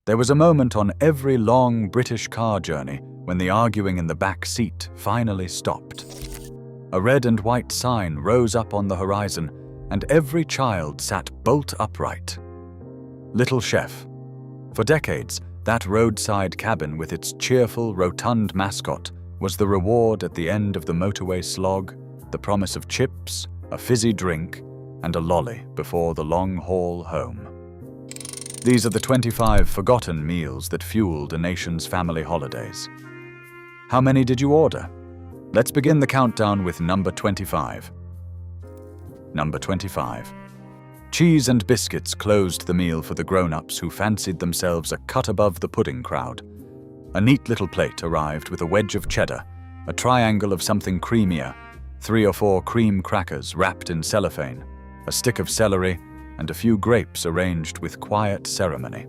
There was a moment on every long British car journey when the arguing in the back seat finally stopped. A red and white sign rose up on the horizon, and every child sat bolt upright. Little Chef. For decades, that roadside cabin with its cheerful, rotund mascot was the reward at the end of the motorway slog, the promise of chips, a fizzy drink, and a lolly before the long haul home. These are the 25 forgotten meals that fueled a nation's family holidays. How many did you order? Let's begin the countdown with number 25. Number 25. Cheese and biscuits closed the meal for the grown-ups who fancied themselves a cut above the pudding crowd. A neat little plate arrived with a wedge of cheddar, a triangle of something creamier, 3 or 4 cream crackers wrapped in cellophane, a stick of celery, and a few grapes arranged with quiet ceremony.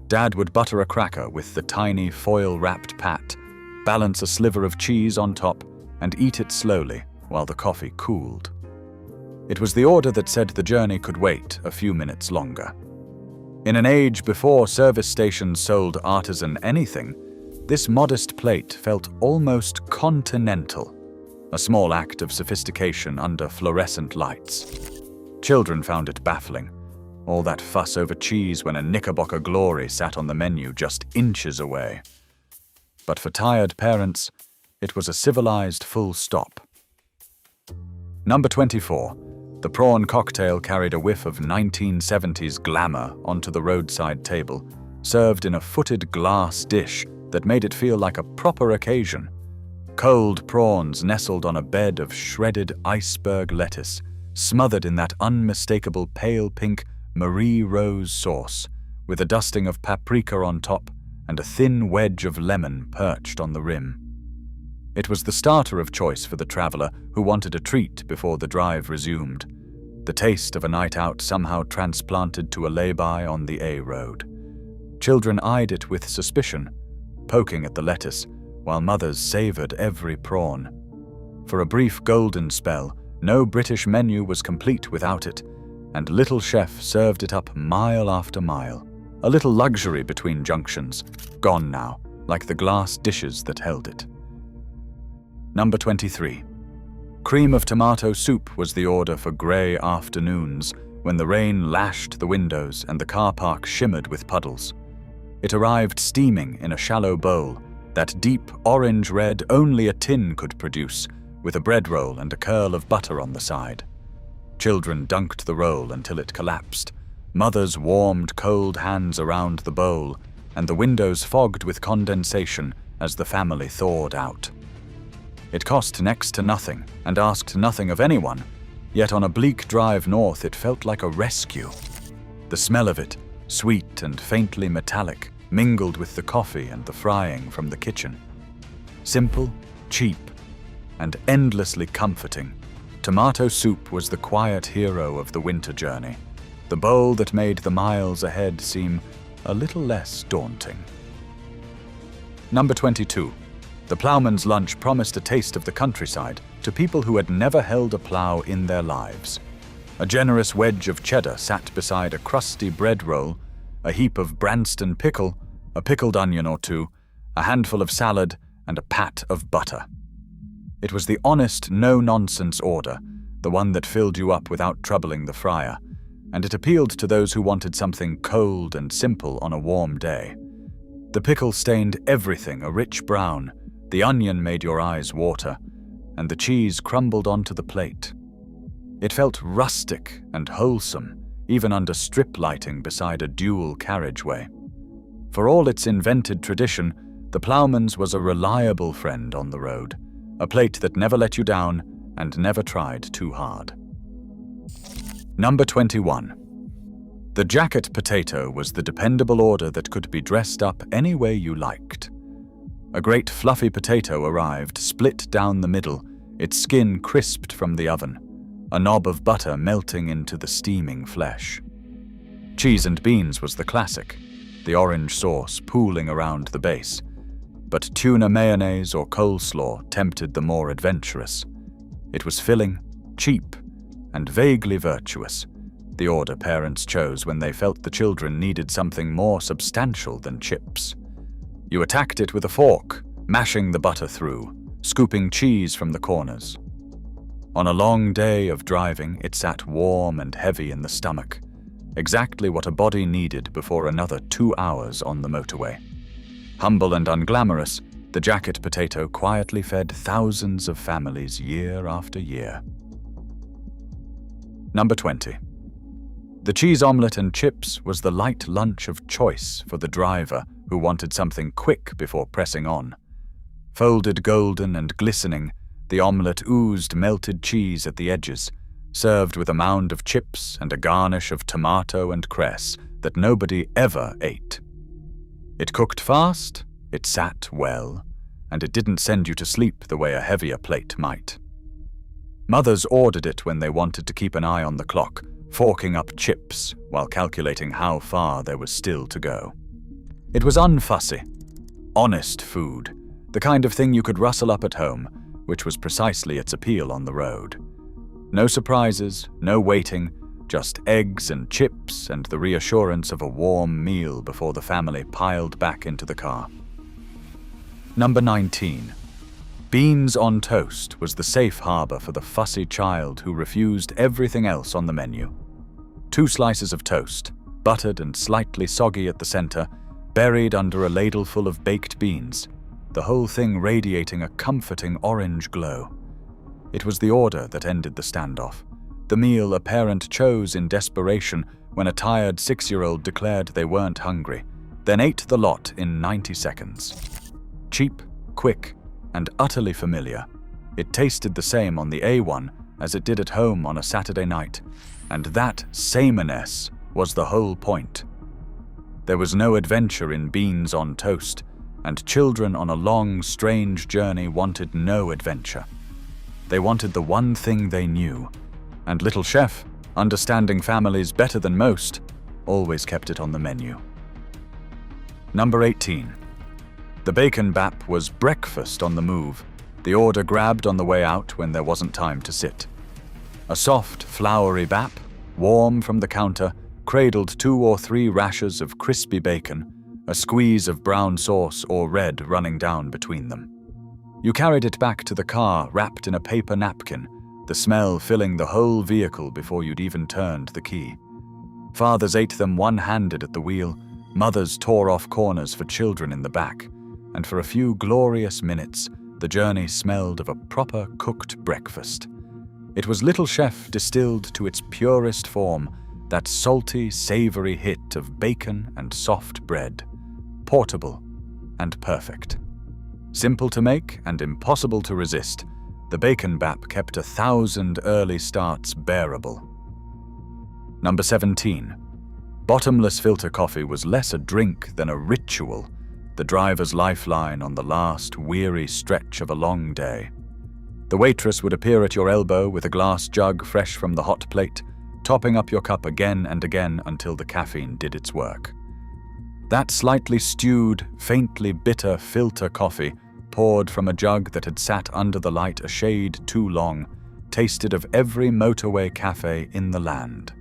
Dad would butter a cracker with the tiny foil-wrapped pat, balance a sliver of cheese on top, and eat it slowly while the coffee cooled. It was the order that said the journey could wait a few minutes longer. In an age before service stations sold artisan anything, this modest plate felt almost continental, a small act of sophistication under fluorescent lights. Children found it baffling, all that fuss over cheese when a Knickerbocker Glory sat on the menu just inches away. But for tired parents, it was a civilized full stop. Number 24. The prawn cocktail carried a whiff of 1970s glamour onto the roadside table, served in a footed glass dish that made it feel like a proper occasion. Cold prawns nestled on a bed of shredded iceberg lettuce, smothered in that unmistakable pale pink Marie Rose sauce, with a dusting of paprika on top and a thin wedge of lemon perched on the rim. It was the starter of choice for the traveler who wanted a treat before the drive resumed, the taste of a night out somehow transplanted to a lay-by on the A road. Children eyed it with suspicion, poking at the lettuce, while mothers savored every prawn. For a brief golden spell, no British menu was complete without it, and Little Chef served it up mile after mile, a little luxury between junctions, gone now, like the glass dishes that held it. Number 23. Cream of tomato soup was the order for grey afternoons when the rain lashed the windows and the car park shimmered with puddles. It arrived steaming in a shallow bowl, that deep orange red only a tin could produce, with a bread roll and a curl of butter on the side. Children dunked the roll until it collapsed. Mothers warmed cold hands around the bowl, and the windows fogged with condensation as the family thawed out. It cost next to nothing and asked nothing of anyone, yet on a bleak drive north it felt like a rescue. The smell of it, sweet and faintly metallic, mingled with the coffee and the frying from the kitchen. Simple, cheap, and endlessly comforting, tomato soup was the quiet hero of the winter journey, the bowl that made the miles ahead seem a little less daunting. Number 22. The Plowman's lunch promised a taste of the countryside to people who had never held a plow in their lives. A generous wedge of cheddar sat beside a crusty bread roll, a heap of Branston pickle, a pickled onion or two, a handful of salad, and a pat of butter. It was the honest, no-nonsense order, the one that filled you up without troubling the fryer, and it appealed to those who wanted something cold and simple on a warm day. The pickle stained everything a rich brown, the onion made your eyes water, and the cheese crumbled onto the plate. It felt rustic and wholesome, even under strip lighting beside a dual carriageway. For all its invented tradition, the Plowman's was a reliable friend on the road, a plate that never let you down and never tried too hard. Number 21. The jacket potato was the dependable order that could be dressed up any way you liked. A great fluffy potato arrived, split down the middle, its skin crisped from the oven, a knob of butter melting into the steaming flesh. Cheese and beans was the classic, the orange sauce pooling around the base, but tuna mayonnaise or coleslaw tempted the more adventurous. It was filling, cheap, and vaguely virtuous, the order parents chose when they felt the children needed something more substantial than chips. You attacked it with a fork, mashing the butter through, scooping cheese from the corners. On a long day of driving, it sat warm and heavy in the stomach, exactly what a body needed before another 2 hours on the motorway. Humble and unglamorous, the jacket potato quietly fed thousands of families year after year. Number 20. The cheese omelette and chips was the light lunch of choice for the driver who wanted something quick before pressing on. Folded golden and glistening, the omelette oozed melted cheese at the edges, served with a mound of chips and a garnish of tomato and cress that nobody ever ate. It cooked fast, it sat well, and it didn't send you to sleep the way a heavier plate might. Mothers ordered it when they wanted to keep an eye on the clock, forking up chips while calculating how far there was still to go. It was unfussy, honest food, the kind of thing you could rustle up at home, which was precisely its appeal on the road. No surprises, no waiting, just eggs and chips and the reassurance of a warm meal before the family piled back into the car. Number 19. Beans on toast was the safe harbor for the fussy child who refused everything else on the menu. 2 slices of toast, buttered and slightly soggy at the center, buried under a ladleful of baked beans, the whole thing radiating a comforting orange glow. It was the order that ended the standoff, the meal a parent chose in desperation when a tired 6-year-old declared they weren't hungry, then ate the lot in 90 seconds. Cheap, quick, and utterly familiar, it tasted the same on the A1 as it did at home on a Saturday night, and that sameness was the whole point. There was no adventure in beans on toast, and children on a long, strange journey wanted no adventure. They wanted the one thing they knew, and Little Chef, understanding families better than most, always kept it on the menu. Number 18. The bacon bap was breakfast on the move, the order grabbed on the way out when there wasn't time to sit. A soft, floury bap, warm from the counter, cradled 2 or 3 rashers of crispy bacon, a squeeze of brown sauce or red running down between them. You carried it back to the car wrapped in a paper napkin, the smell filling the whole vehicle before you'd even turned the key. Fathers ate them one-handed at the wheel, mothers tore off corners for children in the back, and for a few glorious minutes, the journey smelled of a proper cooked breakfast. It was Little Chef distilled to its purest form, that salty, savory hit of bacon and soft bread, portable and perfect. Simple to make and impossible to resist, the bacon bap kept 1,000 early starts bearable. Number 17. Bottomless filter coffee was less a drink than a ritual, the driver's lifeline on the last weary stretch of a long day. The waitress would appear at your elbow with a glass jug fresh from the hot plate, topping up your cup again and again until the caffeine did its work. That slightly stewed, faintly bitter filter coffee, poured from a jug that had sat under the light a shade too long, tasted of every motorway cafe in the land.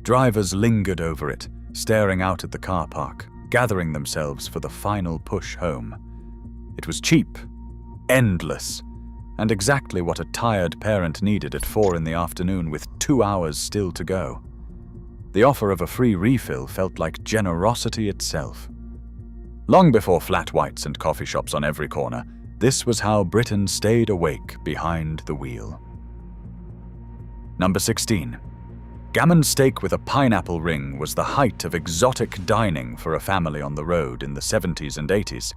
Drivers lingered over it, staring out at the car park, gathering themselves for the final push home. It was cheap, endless, and exactly what a tired parent needed at 4 in the afternoon with 2 hours still to go. The offer of a free refill felt like generosity itself. Long before flat whites and coffee shops on every corner, this was how Britain stayed awake behind the wheel. Number 16. Gammon steak with a pineapple ring was the height of exotic dining for a family on the road in the 70s and 80s.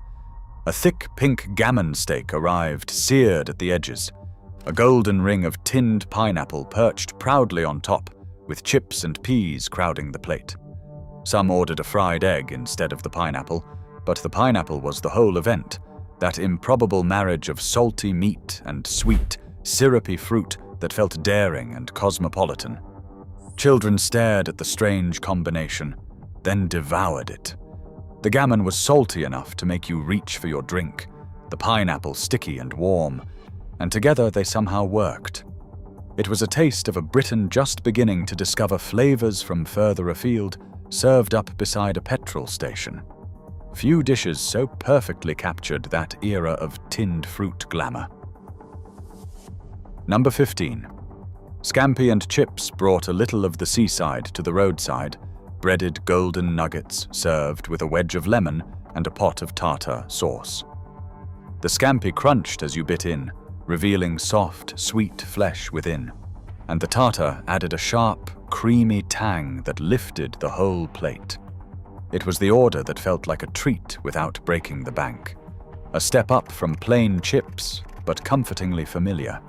A thick pink gammon steak arrived, seared at the edges, a golden ring of tinned pineapple perched proudly on top, with chips and peas crowding the plate. Some ordered a fried egg instead of the pineapple, but the pineapple was the whole event, that improbable marriage of salty meat and sweet, syrupy fruit that felt daring and cosmopolitan. Children stared at the strange combination, then devoured it. The gammon was salty enough to make you reach for your drink, the pineapple sticky and warm, and together they somehow worked. It was a taste of a Britain just beginning to discover flavors from further afield, served up beside a petrol station. Few dishes so perfectly captured that era of tinned fruit glamour. Number 15. Scampi and chips brought a little of the seaside to the roadside, breaded golden nuggets served with a wedge of lemon and a pot of tartar sauce. The scampi crunched as you bit in, revealing soft, sweet flesh within, and the tartar added a sharp, creamy tang that lifted the whole plate. It was the order that felt like a treat without breaking the bank. A step up from plain chips, but comfortingly familiar.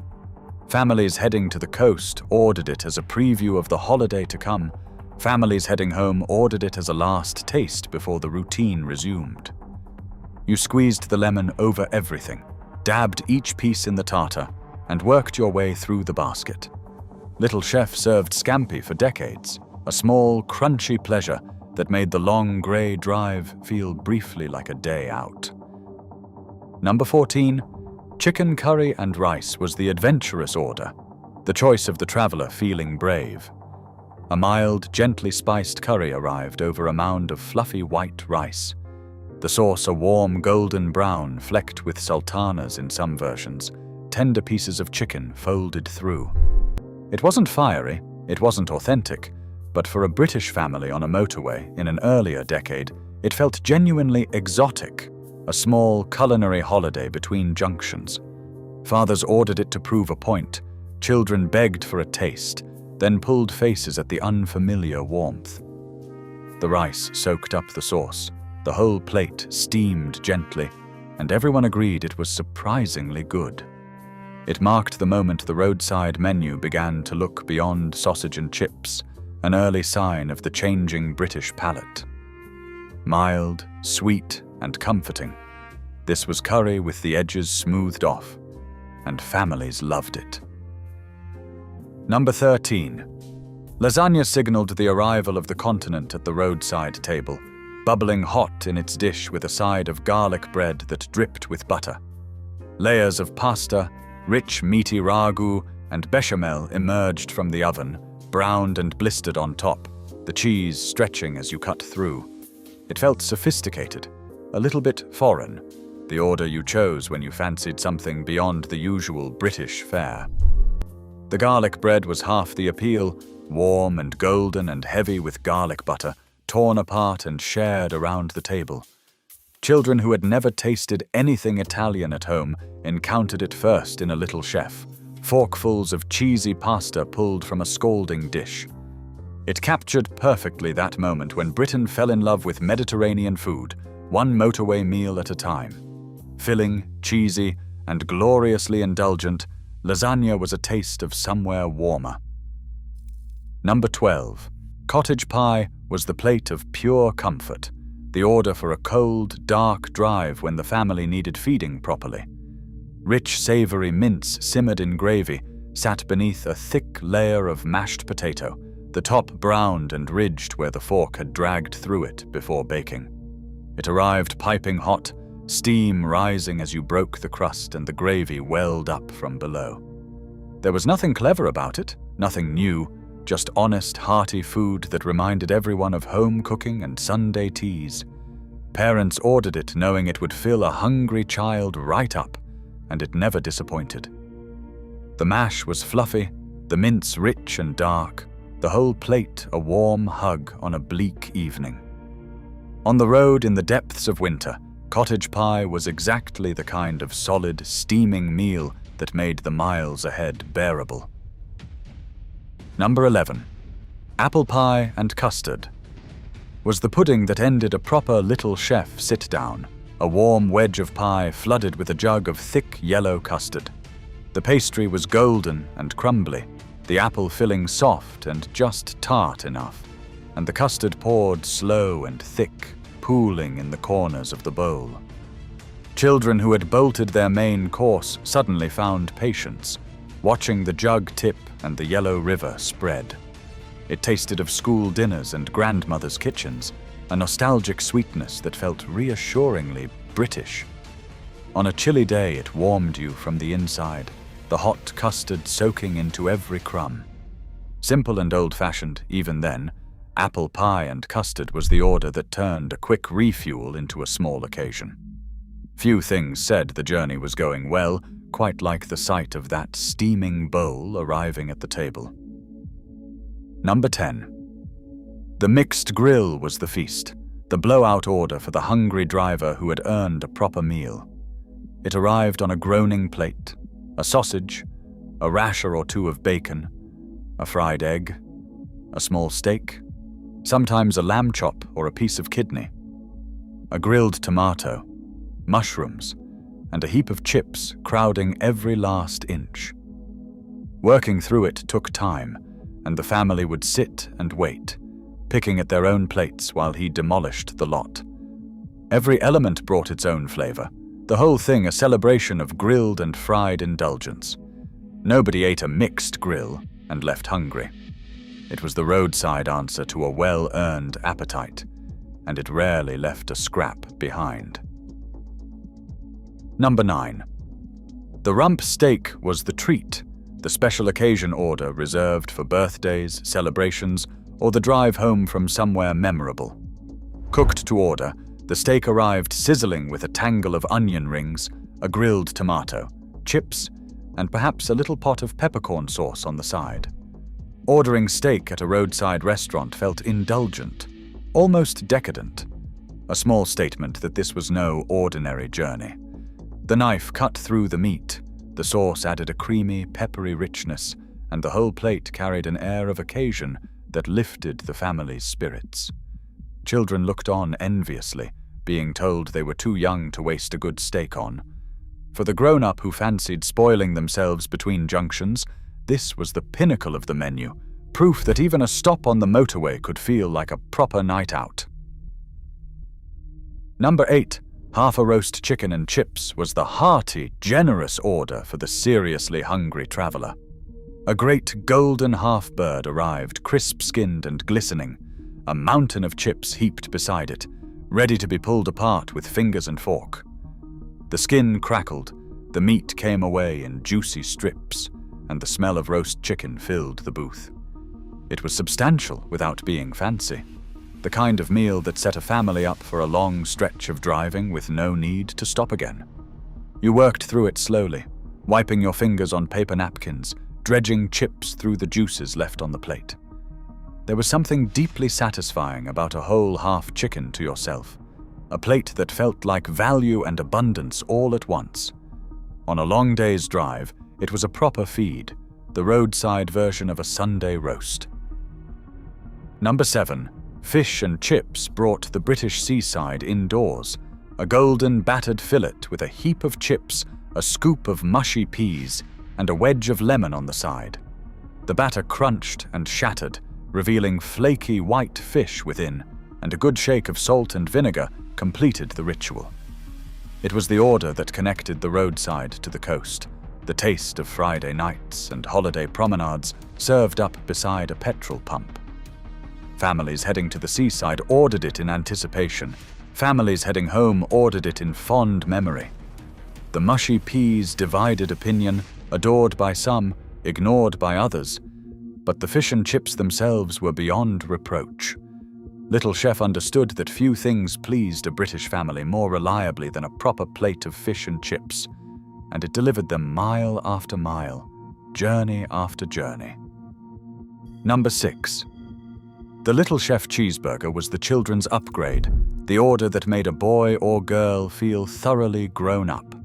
Families heading to the coast ordered it as a preview of the holiday to come. Families heading home ordered it as a last taste before the routine resumed. You squeezed the lemon over everything, dabbed each piece in the tartar, and worked your way through the basket. Little Chef served scampi for decades, a small, crunchy pleasure that made the long grey drive feel briefly like a day out. Number 14. Chicken curry and rice was the adventurous order, the choice of the traveller feeling brave. A mild, gently spiced curry arrived over a mound of fluffy white rice. The sauce a warm golden brown flecked with sultanas in some versions, tender pieces of chicken folded through. It wasn't fiery, it wasn't authentic, but for a British family on a motorway in an earlier decade, it felt genuinely exotic, a small culinary holiday between junctions. Fathers ordered it to prove a point, children begged for a taste, then pulled faces at the unfamiliar warmth. The rice soaked up the sauce, the whole plate steamed gently, and everyone agreed it was surprisingly good. It marked the moment the roadside menu began to look beyond sausage and chips, an early sign of the changing British palate. Mild, sweet, and comforting. This was curry with the edges smoothed off, and families loved it. Number 13. Lasagna signaled the arrival of the continent at the roadside table, bubbling hot in its dish with a side of garlic bread that dripped with butter. Layers of pasta, rich meaty ragu, and bechamel emerged from the oven, browned and blistered on top, the cheese stretching as you cut through. It felt sophisticated, a little bit foreign, the order you chose when you fancied something beyond the usual British fare. The garlic bread was half the appeal, warm and golden and heavy with garlic butter, torn apart and shared around the table. Children who had never tasted anything Italian at home encountered it first in a Little Chef, forkfuls of cheesy pasta pulled from a scalding dish. It captured perfectly that moment when Britain fell in love with Mediterranean food, one motorway meal at a time. Filling, cheesy, and gloriously indulgent, lasagna was a taste of somewhere warmer. Number 12. Cottage pie was the plate of pure comfort, the order for a cold, dark drive when the family needed feeding properly. Rich, savory mince simmered in gravy sat beneath a thick layer of mashed potato, the top browned and ridged where the fork had dragged through it before baking. It arrived piping hot, steam rising as you broke the crust and the gravy welled up from below. There was nothing clever about it, nothing new, just honest, hearty food that reminded everyone of home cooking and Sunday teas. Parents ordered it knowing it would fill a hungry child right up, and it never disappointed. The mash was fluffy, the mince rich and dark, the whole plate a warm hug on a bleak evening. On the road in the depths of winter, cottage pie was exactly the kind of solid, steaming meal that made the miles ahead bearable. Number 11. Apple pie and custard was the pudding that ended a proper Little Chef sit-down, a warm wedge of pie flooded with a jug of thick yellow custard. The pastry was golden and crumbly, the apple filling soft and just tart enough, and the custard poured slow and thick, pooling in the corners of the bowl. Children who had bolted their main course suddenly found patience, watching the jug tip and the yellow river spread. It tasted of school dinners and grandmothers' kitchens, a nostalgic sweetness that felt reassuringly British. On a chilly day, it warmed you from the inside, the hot custard soaking into every crumb. Simple and old-fashioned, even then, apple pie and custard was the order that turned a quick refuel into a small occasion. Few things said the journey was going well, quite like the sight of that steaming bowl arriving at the table. Number 10. The mixed grill was the feast, the blowout order for the hungry driver who had earned a proper meal. It arrived on a groaning plate, a sausage, a rasher or two of bacon, a fried egg, a small steak, sometimes a lamb chop or a piece of kidney, a grilled tomato, mushrooms, and a heap of chips crowding every last inch. Working through it took time, and the family would sit and wait, picking at their own plates while he demolished the lot. Every element brought its own flavor, the whole thing a celebration of grilled and fried indulgence. Nobody ate a mixed grill and left hungry. It was the roadside answer to a well-earned appetite, and it rarely left a scrap behind. Number 9. The rump steak was the treat, the special occasion order reserved for birthdays, celebrations, or the drive home from somewhere memorable. Cooked to order, the steak arrived sizzling with a tangle of onion rings, a grilled tomato, chips, and perhaps a little pot of peppercorn sauce on the side. Ordering steak at a roadside restaurant felt indulgent, almost decadent, a small statement that this was no ordinary journey. The knife cut through the meat, the sauce added a creamy, peppery richness, and the whole plate carried an air of occasion that lifted the family's spirits. Children looked on enviously, being told they were too young to waste a good steak on. For the grown-up who fancied spoiling themselves between junctions, this was the pinnacle of the menu, proof that even a stop on the motorway could feel like a proper night out. Number 8. Half a roast chicken and chips was the hearty, generous order for the seriously hungry traveler. A great golden half-bird arrived, crisp-skinned and glistening, a mountain of chips heaped beside it, ready to be pulled apart with fingers and fork. The skin crackled, the meat came away in juicy strips, and the smell of roast chicken filled the booth. It was substantial without being fancy, the kind of meal that set a family up for a long stretch of driving with no need to stop again. You worked through it slowly, wiping your fingers on paper napkins, dredging chips through the juices left on the plate. There was something deeply satisfying about a whole half chicken to yourself, a plate that felt like value and abundance all at once. On a long day's drive, it was a proper feed, the roadside version of a Sunday roast. Number 7. Fish and chips brought the British seaside indoors, a golden battered fillet with a heap of chips, a scoop of mushy peas, and a wedge of lemon on the side. The batter crunched and shattered, revealing flaky white fish within, and a good shake of salt and vinegar completed the ritual. It was the order that connected the roadside to the coast, the taste of Friday nights and holiday promenades served up beside a petrol pump. Families heading to the seaside ordered it in anticipation. Families heading home ordered it in fond memory. The mushy peas divided opinion, adored by some, ignored by others, but the fish and chips themselves were beyond reproach. Little Chef understood that few things pleased a British family more reliably than a proper plate of fish and chips, and it delivered them mile after mile, journey after journey. Number 6. The Little Chef cheeseburger was the children's upgrade, the order that made a boy or girl feel thoroughly grown up.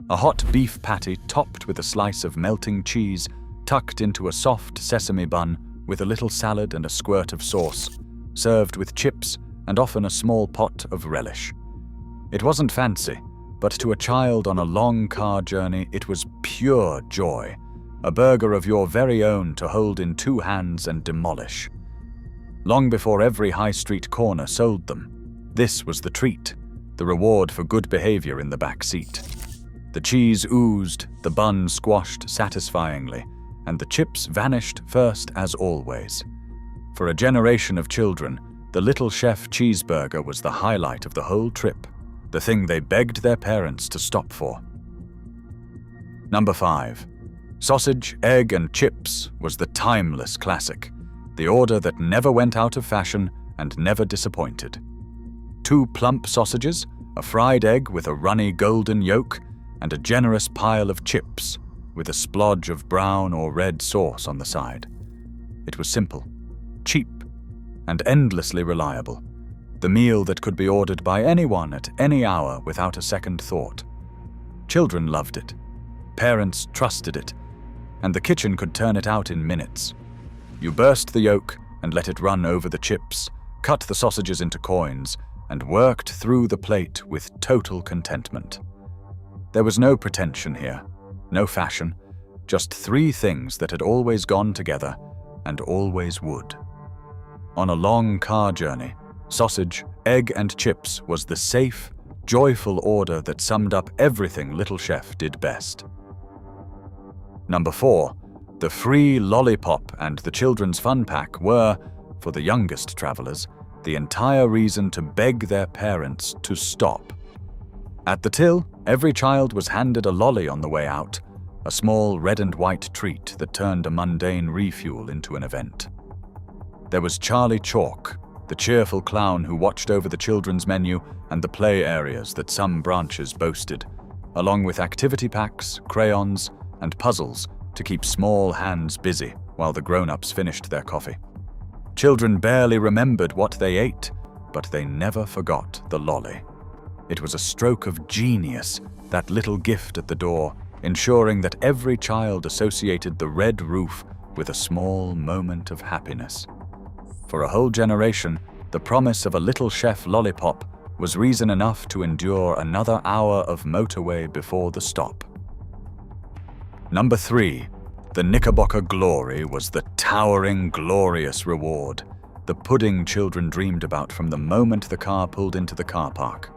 A hot beef patty topped with a slice of melting cheese, tucked into a soft sesame bun with a little salad and a squirt of sauce, served with chips and often a small pot of relish. It wasn't fancy, but to a child on a long car journey it was pure joy, a burger of your very own to hold in 2 hands and demolish. Long before every high street corner sold them, this was the treat, the reward for good behavior in the back seat. The cheese oozed, the bun squashed satisfyingly, and the chips vanished first as always. For a generation of children, the Little Chef cheeseburger was the highlight of the whole trip, the thing they begged their parents to stop for. Number 5. Sausage, egg, and chips was the timeless classic, the order that never went out of fashion and never disappointed. 2 plump sausages, a fried egg with a runny golden yolk, and a generous pile of chips with a splodge of brown or red sauce on the side. It was simple, cheap, and endlessly reliable, the meal that could be ordered by anyone at any hour without a second thought. Children loved it, parents trusted it, and the kitchen could turn it out in minutes. You burst the yolk and let it run over the chips, cut the sausages into coins, and worked through the plate with total contentment. There was no pretension here, no fashion, just 3 things that had always gone together and always would. On a long car journey, sausage, egg, and chips was the safe, joyful order that summed up everything Little Chef did best. Number 4, the free lollipop and the children's fun pack were, for the youngest travelers, the entire reason to beg their parents to stop. At the till, every child was handed a lolly on the way out, a small red and white treat that turned a mundane refuel into an event. There was Charlie Chalk, the cheerful clown who watched over the children's menu and the play areas that some branches boasted, along with activity packs, crayons, and puzzles to keep small hands busy while the grown-ups finished their coffee. Children barely remembered what they ate, but they never forgot the lolly. It was a stroke of genius, that little gift at the door, ensuring that every child associated the red roof with a small moment of happiness. For a whole generation, the promise of a Little Chef lollipop was reason enough to endure another hour of motorway before the stop. Number 3, the Knickerbocker Glory was the towering, glorious reward, the pudding children dreamed about from the moment the car pulled into the car park.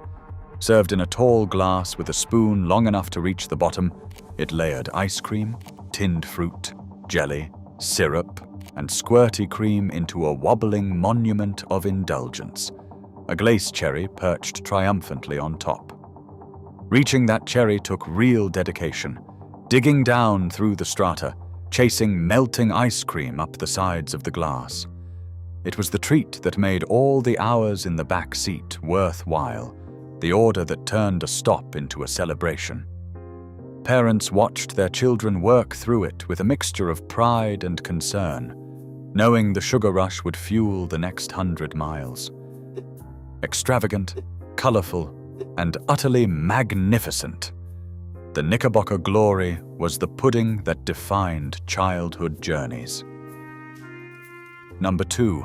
Served in a tall glass with a spoon long enough to reach the bottom, it layered ice cream, tinned fruit, jelly, syrup, and squirty cream into a wobbling monument of indulgence, a glace cherry perched triumphantly on top. Reaching that cherry took real dedication, digging down through the strata, chasing melting ice cream up the sides of the glass. It was the treat that made all the hours in the back seat worthwhile, the order that turned a stop into a celebration. Parents watched their children work through it with a mixture of pride and concern, knowing the sugar rush would fuel the next 100 miles. Extravagant, colorful, and utterly magnificent, the Knickerbocker Glory was the pudding that defined childhood journeys. Number 2,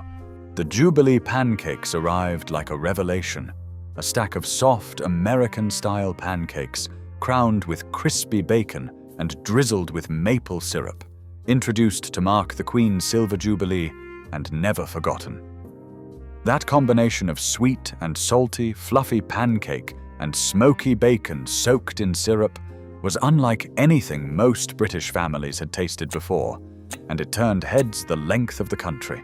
the Jubilee pancakes arrived like a revelation, a stack of soft American-style pancakes crowned with crispy bacon and drizzled with maple syrup, introduced to mark the Queen's Silver Jubilee and never forgotten. That combination of sweet and salty, fluffy pancake and smoky bacon soaked in syrup was unlike anything most British families had tasted before, and it turned heads the length of the country.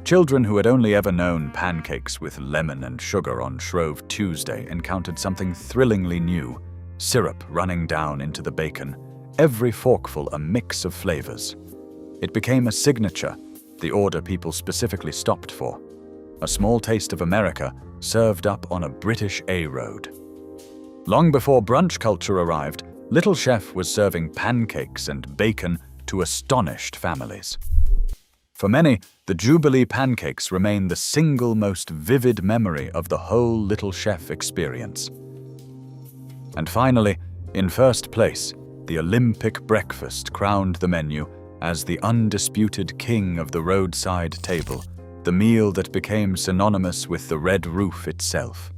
Children who had only ever known pancakes with lemon and sugar on Shrove Tuesday encountered something thrillingly new, syrup running down into the bacon, every forkful a mix of flavors. It became a signature, the order people specifically stopped for. A small taste of America served up on a British A-road. Long before brunch culture arrived, Little Chef was serving pancakes and bacon to astonished families. For many, the Jubilee pancakes remain the single most vivid memory of the whole Little Chef experience. And finally, in first place, the Olympic breakfast crowned the menu as the undisputed king of the roadside table, the meal that became synonymous with the red roof itself.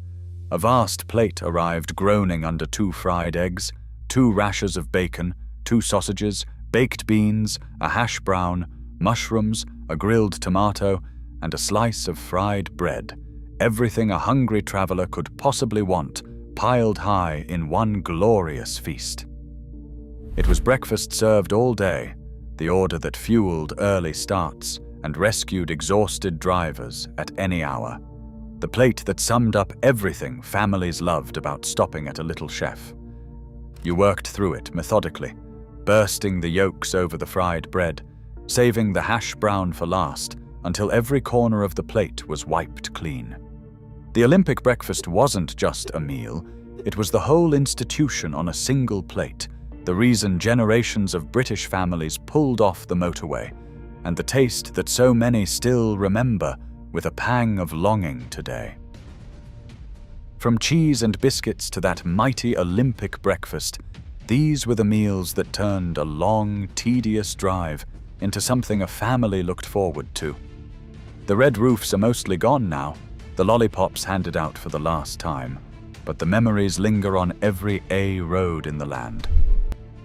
A vast plate arrived groaning under 2 fried eggs, 2 rashers of bacon, 2 sausages, baked beans, a hash brown, mushrooms, a grilled tomato, and a slice of fried bread, everything a hungry traveler could possibly want, piled high in one glorious feast. It was breakfast served all day, the order that fueled early starts and rescued exhausted drivers at any hour. The plate that summed up everything families loved about stopping at a Little Chef. You worked through it methodically, bursting the yolks over the fried bread, saving the hash brown for last until every corner of the plate was wiped clean. The Olympic breakfast wasn't just a meal, it was the whole institution on a single plate, the reason generations of British families pulled off the motorway, and the taste that so many still remember with a pang of longing today. From cheese and biscuits to that mighty Olympic breakfast, these were the meals that turned a long, tedious drive into something a family looked forward to. The red roofs are mostly gone now, the lollipops handed out for the last time, but the memories linger on every A road in the land.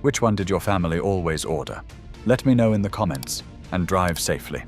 Which one did your family always order? Let me know in the comments, and drive safely.